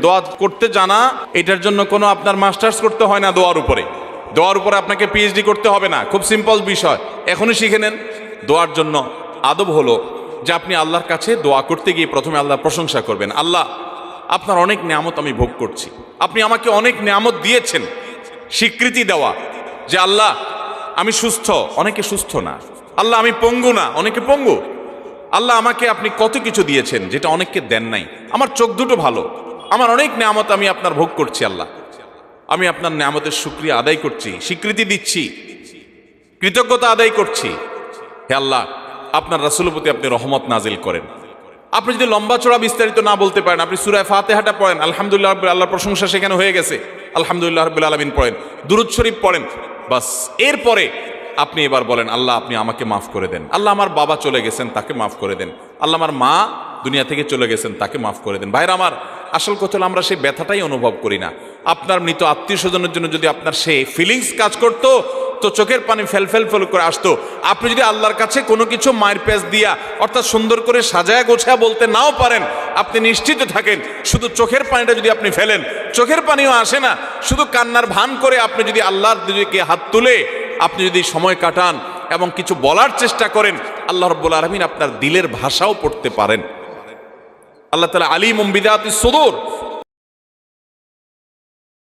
দোয়া করতে জানা, এটার জন্য কোনো আপনার মাস্টার্স করতে হয় না। দোয়ার উপরে আপনাকে পিএইচডি করতে হবে না, খুব সিম্পল বিষয়, এখনই শিখে নেন। দোয়ার জন্য আদব হলো যে আপনি আল্লাহর কাছে দোয়া করতে গিয়ে প্রথমে আল্লাহর প্রশংসা করবেন। আল্লাহ, আপনার অনেক নিয়ামত আমি ভোগ করছি, আপনি আমাকে অনেক নিয়ামত দিয়েছেন। স্বীকৃতি দেওয়া যে আল্লাহ আমি সুস্থ, অনেকে সুস্থ না। আল্লাহ আমি পঙ্গু না, অনেকে পঙ্গু। আল্লাহ আমাকে আপনি কত কিছু দিয়েছেন যেটা অনেককে দেন নাই। আমার চোখ দুটো ভালো, আমার অনেক নিয়ামত আমি আপনার ভোগ করছি। আল্লাহ, আমি আপনার নিয়ামতের শুকরিয়া আদায় করছি, স্বীকৃতি দিচ্ছি, কৃতজ্ঞতা আদায় করছি। হে আল্লাহ, আপনার রাসূলের প্রতি আপনি রহমত নাজিল করেন। আপনি যদি লম্বা চড়া বিস্তারিত না বলতে পারেন, আপনি সূরা ফাতিহাটা পড়েন, আলহামদুলিল্লাহ রাব্বিল আলামিন, আল্লাহর প্রশংসা সেখানে হয়ে গেছে, আলহামদুলিল্লাহ রাব্বিল আলামিন পড়েন, দুরূদ শরীফ পড়েন, বাস। এরপরে আপনি এবার বলেন আল্লাহ আপনি আমাকে মাফ করে দেন। আল্লাহ আমার বাবা চলে গেছেন, তাকে মাফ করে দেন। আল্লাহ আমার মা দুনিয়া থেকে চলে গেছেন, তাকে মাফ করে দেন। ভাইরা আমার, আসল কথা হলো আমরা সেই ব্যথাটাই অনুভব করি না। আপনার মৃত আত্মীয় স্বজনের জন্য যদি আপনার সেই ফিলিংস কাজ করতো তো চোখের পানি ফেল করে আসতো। আপনি যদি আল্লাহর কাছে কোনো কিছু মায়ের পেঁচ দিয়া, অর্থাৎ সুন্দর করে সাজায়া গোছায়া বলতে নাও পারেন, আপনি নিশ্চিত থাকেন শুধু চোখের পানিটা যদি আপনি ফেলেন, চোখের পানিও আসে না, শুধু কান্নার ভান করে আপনি যদি আল্লাহর দিকে হাত তুলে আপনি যদি সময় কাটান এবং কিছু বলার চেষ্টা করেন, আল্লাহ রাব্বুল আলামিন আপনার দিলের ভাষাও পড়তে পারেন। আল্লাহ তাআলা আলিমুম বিযাতিস সুদূর,